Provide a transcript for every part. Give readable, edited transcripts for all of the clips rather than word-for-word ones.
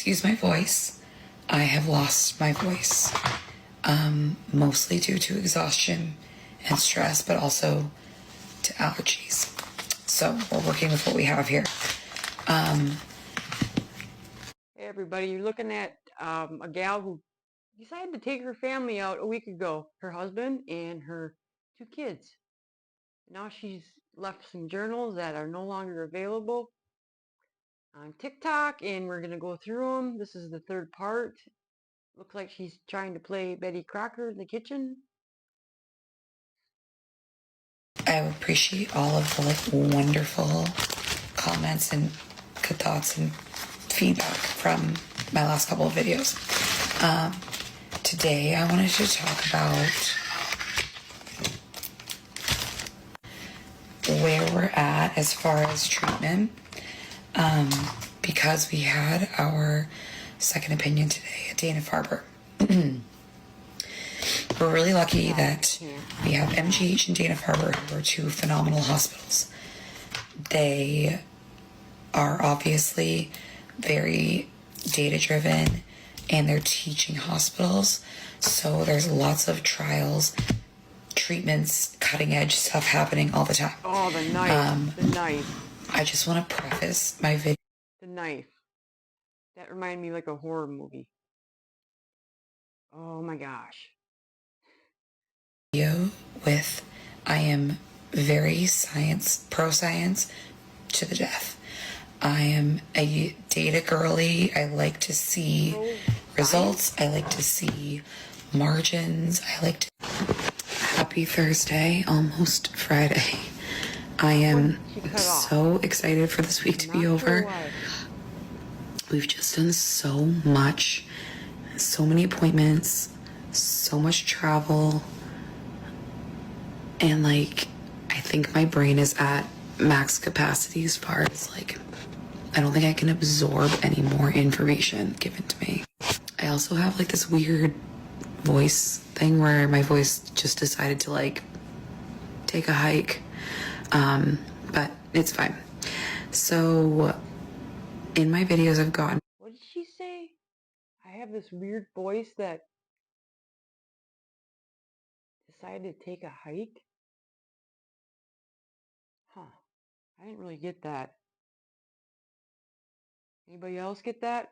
Excuse my voice. I have lost my voice, mostly due to exhaustion and stress, but also to allergies. So we're working with what we have here. Hey everybody, you're looking at a gal who decided to take her family out a week ago, her husband and her 2 kids. Now she's left some journals that are no longer available on TikTok, and we're going to go through them. This is the 3rd part. Looks like she's trying to play Betty Crocker in the kitchen. I appreciate all of the wonderful comments and good thoughts and feedback from my last couple of videos. Today I wanted to talk about where we're at as far as treatment, because we had our second opinion today at Dana-Farber. We're really lucky that we have MGH and Dana-Farber, who are 2 phenomenal hospitals. They are obviously very data-driven, and they're teaching hospitals, so there's lots of trials, treatments, cutting-edge stuff happening all the time. Oh, the knife. The knife. I just want to preface my video. The knife. That reminded me like a horror movie. Oh my gosh. With I am very pro-science to the death. I am a data girly. I like to see results. I like to see margins. Happy Thursday, almost Friday. I am so excited for this week to be over. We've just done so much, so many appointments, so much travel. And I think my brain is at max capacity as far as I don't think I can absorb any more information given to me. I also have this weird voice thing where my voice just decided to take a hike. But it's fine. So in my videos I've gotten... What did she say? I have this weird voice that decided to take a hike? Huh. I didn't really get that. Anybody else get that?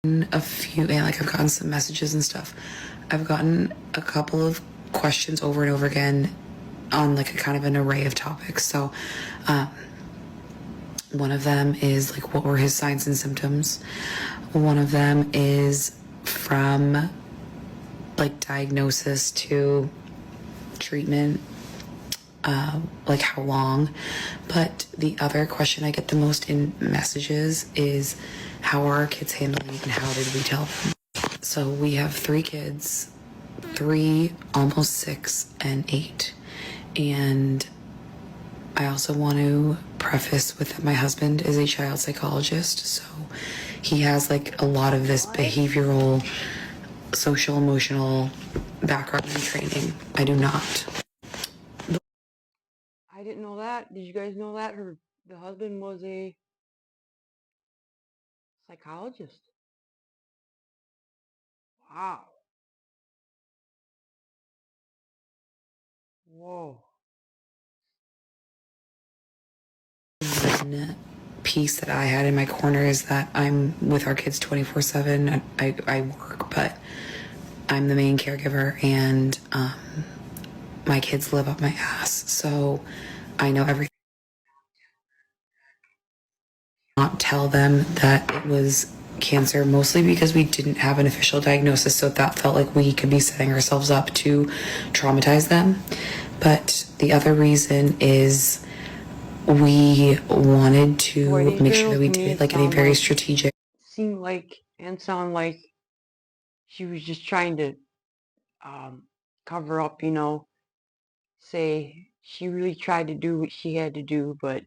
A few, and I've gotten some messages and stuff. I've gotten a couple of questions over and over again on a kind of an array of topics. So one of them is what were his signs and symptoms. One of them is from diagnosis to treatment, how long. But the other question I get the most in messages is, how are our kids handling it and how did we tell them? So we have 3 kids, 3, almost 6, and 8. And I also want to preface with that my husband is a child psychologist, so he has a lot of this behavioral, social, emotional background and training. I do not. I didn't know that. Did you guys know that? The husband was a psychologist. Wow. Whoa. One piece that I had in my corner is that I'm with our kids 24/7. I work, but I'm the main caregiver, and my kids live up my ass, so I know everything. Not tell them that it was cancer, mostly because we didn't have an official diagnosis, so that felt like we could be setting ourselves up to traumatize them. But the other reason is we wanted to make sure that we did it in a very strategic... Seemed and sound like she was just trying to cover up, say she really tried to do what she had to do, but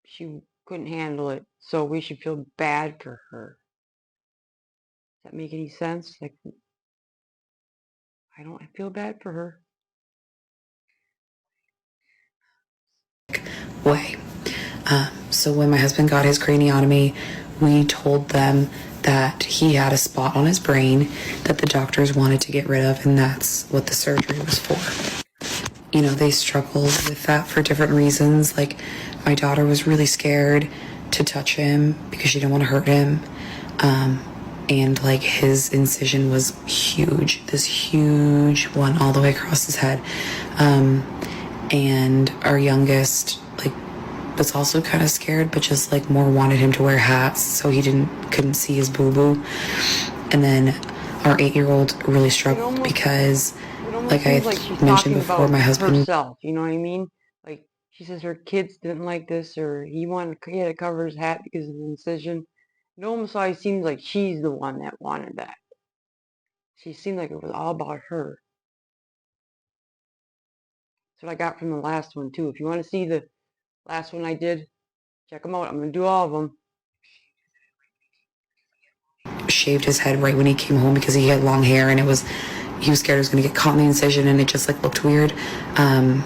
she couldn't handle it, so we should feel bad for her. Does that make any sense? I don't feel bad for her. Way. So when my husband got his craniotomy, we told them that he had a spot on his brain that the doctors wanted to get rid of, and that's what the surgery was for. You know, they struggled with that for different reasons. Like, my daughter was really scared to touch him because she didn't want to hurt him. And like, his incision was huge, this huge one all the way across his head. And our youngest, like, was also kind of scared, but just like more wanted him to wear hats so he couldn't see his boo-boo. And then our 8-year-old really struggled because, like I mentioned before, my husband herself, you know what I mean? Like, she says her kids didn't like this, or he had to cover his hat because of the incision. It almost always seems like she's the one that wanted that. She seemed like it was all about her. That's what I got from the last one too. If you want to see the last one I did, check them out. I'm gonna do all of them. Shaved his head right when he came home because he had long hair, and he was scared it was going to get caught in the incision, and it just like looked weird. And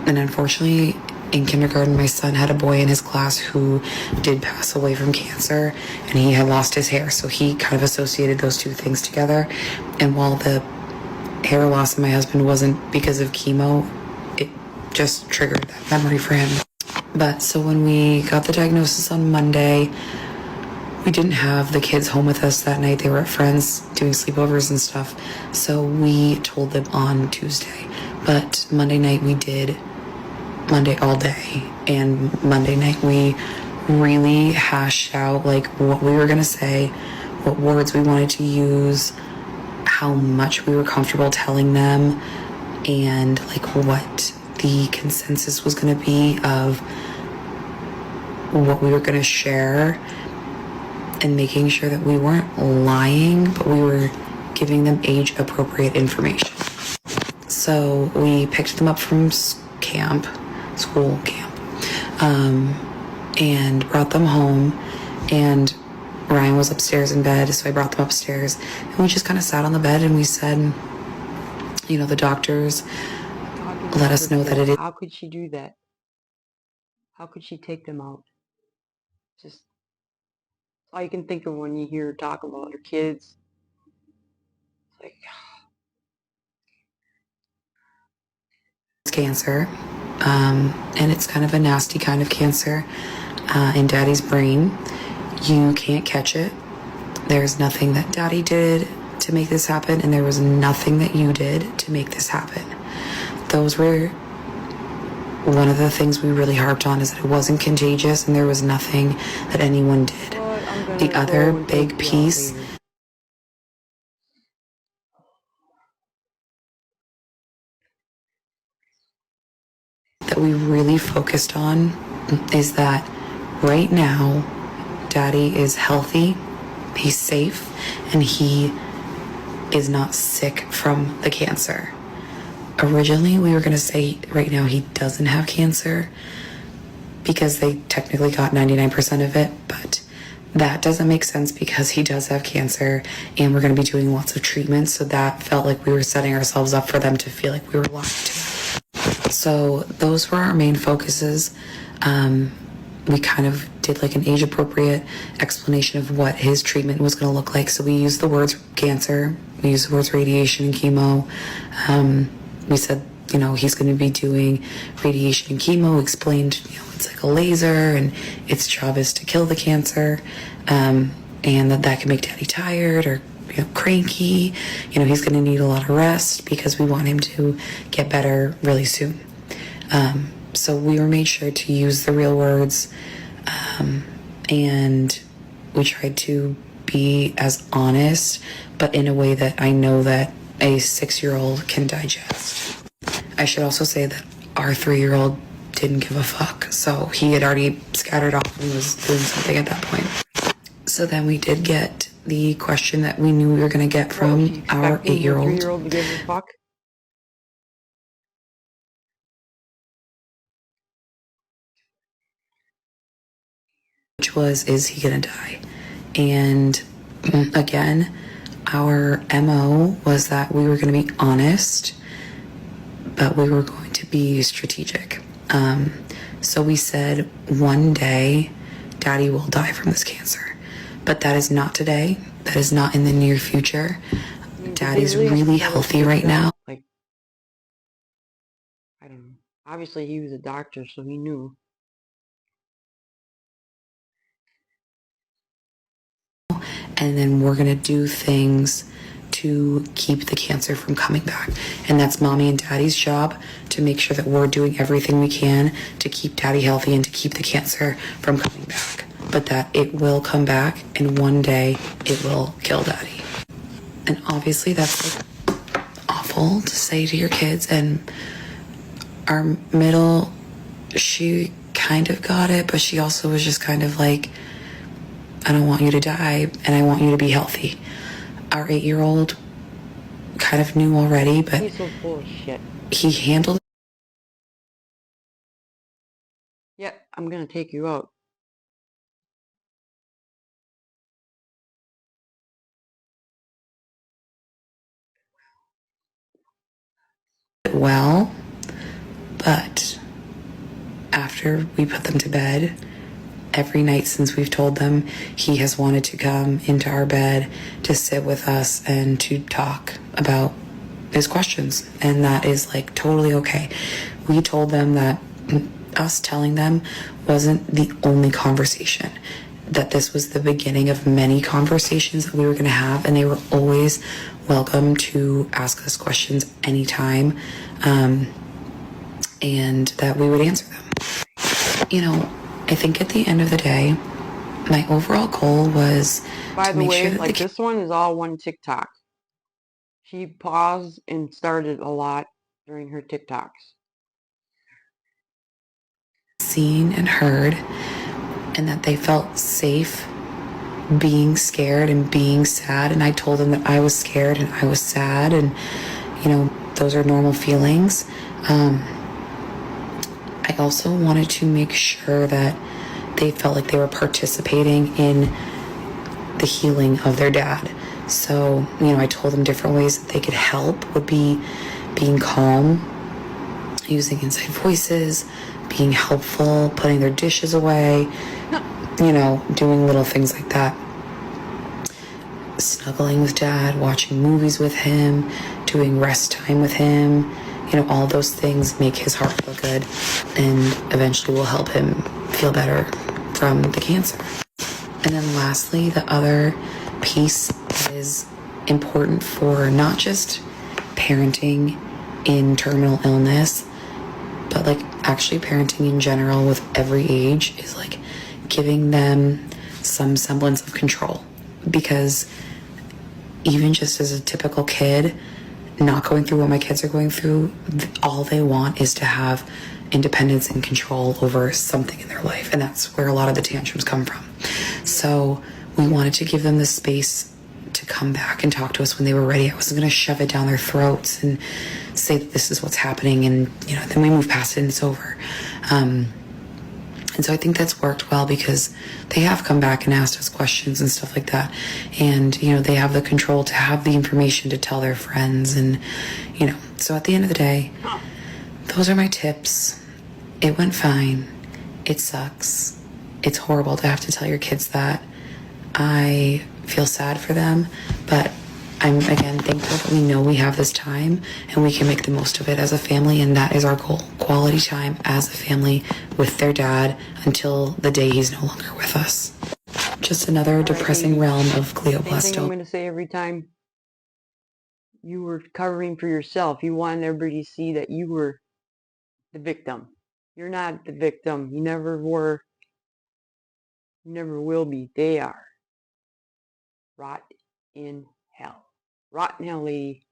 unfortunately, in kindergarten, my son had a boy in his class who did pass away from cancer, and he had lost his hair, so he kind of associated those two things together. And while the hair loss in my husband wasn't because of chemo, it just triggered that memory for him. But so when we got the diagnosis on Monday, we didn't have the kids home with us that night. They were at friends doing sleepovers and stuff. So we told them on Tuesday. But Monday night we did Monday all day. And Monday night we really hashed out like what we were going to say, what words we wanted to use, how much we were comfortable telling them, and like what the consensus was going to be of what we were going to share, and making sure that we weren't lying, but we were giving them age-appropriate information. So we picked them up from school camp, and brought them home, and Ryan was upstairs in bed, so I brought them upstairs, and we just kind of sat on the bed and we said, you know, the doctors let us know that it is. How could she do that? How could she take them out? Just all you can think of when you hear her talk about her kids. It's like, cancer, and it's kind of a nasty kind of cancer in Daddy's brain. You can't catch it. There's nothing that Daddy did to make this happen, and there was nothing that you did to make this happen. Those were one of the things we really harped on, is that it wasn't contagious and there was nothing that anyone did. The other big piece that we really focused on is that right now, Daddy is healthy, he's safe, and he is not sick from the cancer. Originally, we were going to say right now he doesn't have cancer because they technically got 99% of it, but that doesn't make sense because he does have cancer, and we're going to be doing lots of treatments, so that felt like we were setting ourselves up for them to feel like we were lying to them. So those were our main focuses. We kind of did like an age-appropriate explanation of what his treatment was going to look like. So we used the words cancer, we used the words radiation and chemo. We said, you know, he's going to be doing radiation and chemo, explained, you know, it's like a laser and its job is to kill the cancer, and that can make Daddy tired or, you know, cranky. You know, he's going to need a lot of rest because we want him to get better really soon. So we were made sure to use the real words, and we tried to be as honest, but in a way that I know that a 6-year-old can digest. I should also say that our 3-year-old didn't give a fuck, so he had already scattered off and was doing something at that point. So then we did get the question that we knew we were going to get from our 8-year-old. 3-year-old to give a fuck? Which was, is he gonna die? And again, our MO was that we were gonna be honest, but we were going to be strategic. So we said one day Daddy will die from this cancer. But that is not today. That is not in the near future. Daddy's really healthy right now. Like, I don't know. Obviously, he was a doctor, so he knew. And then we're going to do things to keep the cancer from coming back. And that's Mommy and Daddy's job, to make sure that we're doing everything we can to keep Daddy healthy and to keep the cancer from coming back. But that it will come back, and one day it will kill Daddy. And obviously that's like awful to say to your kids. And our middle, she kind of got it, but she also was just kind of like, I don't want you to die, and I want you to be healthy. Our 8-year-old kind of knew already, but he's so full of shit. He handled it. Yeah, I'm gonna take you out. Well, but after we put them to bed, every night since we've told them, he has wanted to come into our bed to sit with us and to talk about his questions. And that is like totally okay. We told them that us telling them wasn't the only conversation, that this was the beginning of many conversations that we were going to have, and they were always welcome to ask us questions anytime, and that we would answer them. You know, I think at the end of the day, my overall goal was By to the make way, sure that like this one is all one TikTok. She paused and started a lot during her TikToks. Seen and heard, and that they felt safe being scared and being sad. And I told them that I was scared and I was sad, and you know, those are normal feelings. I also wanted to make sure that they felt like they were participating in the healing of their dad. So, you know, I told them different ways that they could help would be being calm, using inside voices, being helpful, putting their dishes away, you know, doing little things like that. Snuggling with Dad, watching movies with him, doing rest time with him. You know, all those things make his heart feel good and eventually will help him feel better from the cancer. And then lastly, the other piece is important for not just parenting in terminal illness, but like actually parenting in general with every age, is like giving them some semblance of control. Because even just as a typical kid, not going through what my kids are going through, all they want is to have independence and control over something in their life. And that's where a lot of the tantrums come from. So we wanted to give them the space to come back and talk to us when they were ready. I wasn't going to shove it down their throats and say that this is what's happening, and you know, then we move past it and it's over. And so I think that's worked well, because they have come back and asked us questions and stuff like that. And, you know, they have the control to have the information to tell their friends. And, you know, so at the end of the day, those are my tips. It went fine. It sucks. It's horrible to have to tell your kids that. I feel sad for them, but I'm, again, thankful that we know we have this time and we can make the most of it as a family, and that is our goal. Quality time as a family with their dad until the day he's no longer with us. Just another depressing realm of glioblastoma. Same thing I'm going to say every time. You were covering for yourself. You wanted everybody to see that you were the victim. You're not the victim. You never were. You never will be. They are. Rot in hell. Rot in hell, lady.